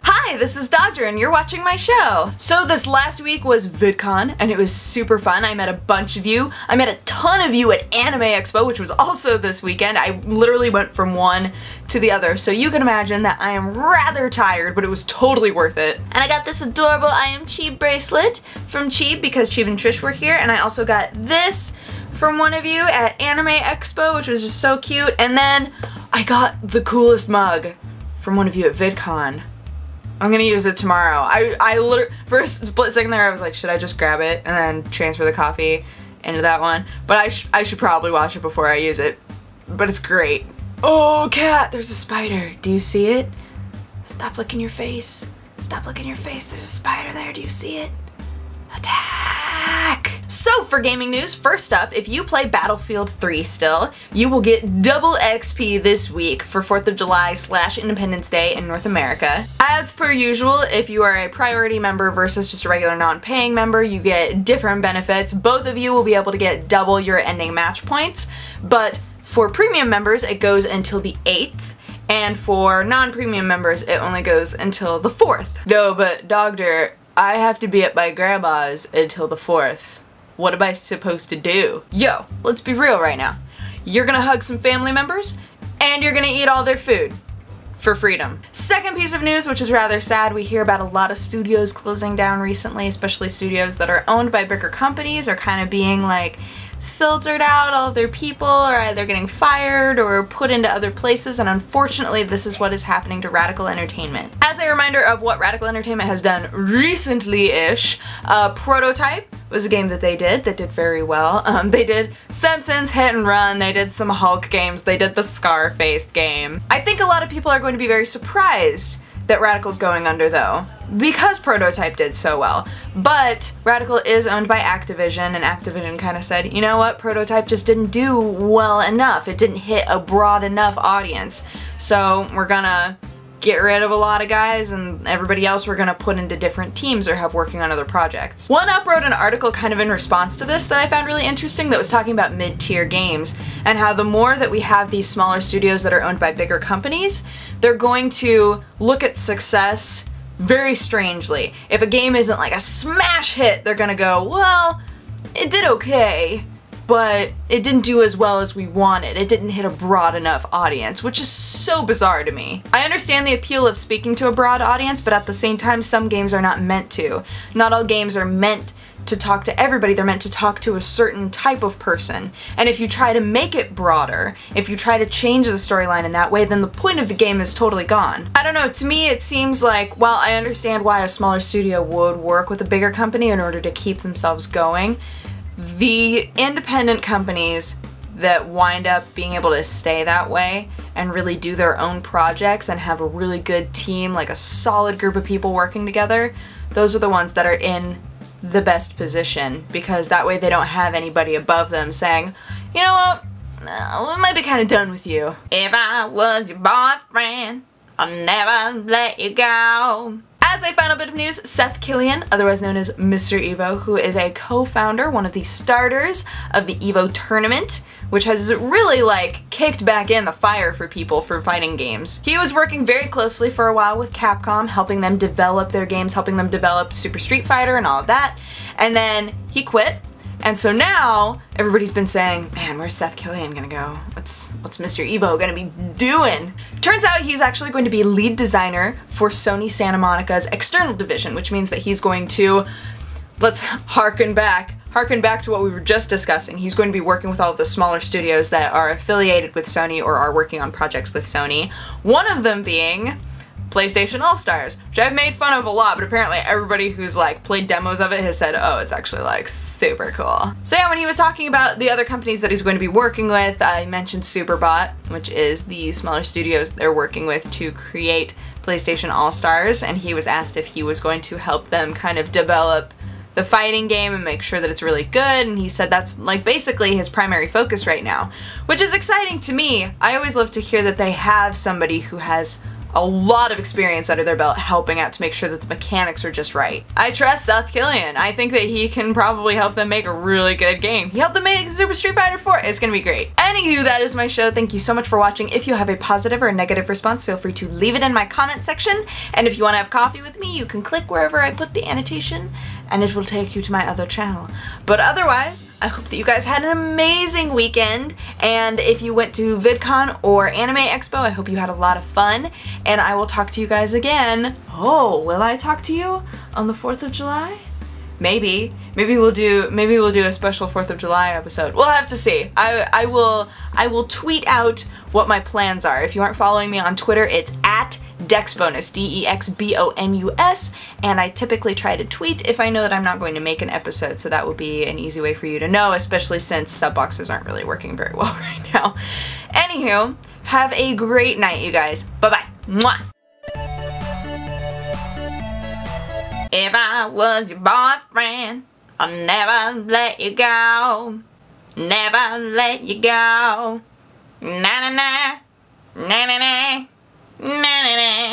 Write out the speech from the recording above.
Hi, this is Dodger and you're watching my show. So this last week was VidCon and it was super fun. I met a bunch of you. I met a ton of you at Anime Expo, which was also this weekend. I literally went from one to the other, so you can imagine that I am rather tired, but it was totally worth it. And I got this adorable I Am Cheeb bracelet from Cheeb because Cheeb and Trish were here, and I also got this from one of you at Anime Expo, which was just so cute. And then I got the coolest mug from one of you at VidCon. I'm gonna use it tomorrow. I literally, for a split second there, I was like, should I just grab it and then transfer the coffee into that one? But I should probably wash it before I use it. But it's great. Oh, cat, there's a spider. Do you see it? Stop licking your face. Stop licking your face. There's a spider there. Do you see it? Attack! So for gaming news, first up, if you play Battlefield 3 still, you will get double XP this week for 4th of July / Independence Day in North America. As per usual, if you are a priority member versus just a regular non-paying member, you get different benefits. Both of you will be able to get double your ending match points, but for premium members, it goes until the 8th. And for non-premium members, it only goes until the 4th. No, but Doctor, I have to be at my grandma's until the 4th. What am I supposed to do? Yo, let's be real right now. You're gonna hug some family members, and you're gonna eat all their food. For freedom. Second piece of news, which is rather sad, we hear about a lot of studios closing down recently, especially studios that are owned by bigger companies are kind of being like filtered out. All of their people are either getting fired or put into other places, and unfortunately this is what is happening to Radical Entertainment. As a reminder of what Radical Entertainment has done recently-ish, Prototype was a game that they did that did very well. They did Simpsons Hit and Run, they did some Hulk games, they did the Scarface game. I think a lot of people are going to be very surprised that Radical's going under though, because Prototype did so well. But Radical is owned by Activision, and Activision kind of said, you know what, Prototype just didn't do well enough. It didn't hit a broad enough audience. So we're gonna get rid of a lot of guys, and everybody else we're gonna put into different teams or have working on other projects. OneUp wrote an article kind of in response to this that I found really interesting that was talking about mid-tier games and how the more that we have these smaller studios that are owned by bigger companies, they're going to look at success very strangely. If a game isn't like a smash hit, they're gonna go, well, it did okay, but it didn't do as well as we wanted. It didn't hit a broad enough audience, which is so bizarre to me. I understand the appeal of speaking to a broad audience, but at the same time, some games are not meant to. Not all games are meant to talk to everybody, they're meant to talk to a certain type of person. And if you try to make it broader, if you try to change the storyline in that way, then the point of the game is totally gone. I don't know, to me it seems like, while I understand why a smaller studio would work with a bigger company in order to keep themselves going, the independent companies that wind up being able to stay that way and really do their own projects and have a really good team, like a solid group of people working together, those are the ones that are in the best position, because that way they don't have anybody above them saying, you know what, we might be kind of done with you. If I was your boyfriend, I'll never let you go. As a final bit of news, Seth Killian, otherwise known as Mr. EVO, who is a co-founder, one of the starters of the EVO tournament, which has really like kicked back in the fire for people for fighting games. He was working very closely for a while with Capcom, helping them develop their games, helping them develop Super Street Fighter and all of that, and then he quit. And so now, everybody's been saying, man, where's Seth Killian gonna go? What's Mr. EVO gonna be doing? Turns out he's actually going to be lead designer for Sony Santa Monica's external division, which means that he's going to, let's harken back to what we were just discussing. He's going to be working with all of the smaller studios that are affiliated with Sony or are working on projects with Sony. One of them being PlayStation All-Stars, which I've made fun of a lot, but apparently everybody who's like played demos of it has said, oh, it's actually like super cool. So yeah, when he was talking about the other companies that he's going to be working with, I mentioned Superbot, which is the smaller studios they're working with to create PlayStation All-Stars, and he was asked if he was going to help them kind of develop the fighting game and make sure that it's really good, and he said that's like basically his primary focus right now, which is exciting to me. I always love to hear that they have somebody who has a lot of experience under their belt helping out to make sure that the mechanics are just right. I trust Seth Killian. I think that he can probably help them make a really good game. He helped them make Super Street Fighter 4. It's gonna be great. Anywho, that is my show. Thank you so much for watching. If you have a positive or a negative response, feel free to leave it in my comment section. And if you want to have coffee with me, you can click wherever I put the annotation and it will take you to my other channel. But otherwise, I hope that you guys had an amazing weekend, and if you went to VidCon or Anime Expo, I hope you had a lot of fun, and I will talk to you guys again. Oh, will I talk to you on the 4th of July? Maybe. Maybe we'll do a special 4th of July episode. We'll have to see. I will tweet out what my plans are. If you aren't following me on Twitter, it's at DexBonus, DEXBONUS, and I typically try to tweet if I know that I'm not going to make an episode, so that would be an easy way for you to know, especially since sub boxes aren't really working very well right now. Anywho, have a great night, you guys. Bye-bye. Mwah! If I was your boyfriend, I'd never let you go. Never let you go. Na na na. Na na na. Na na na.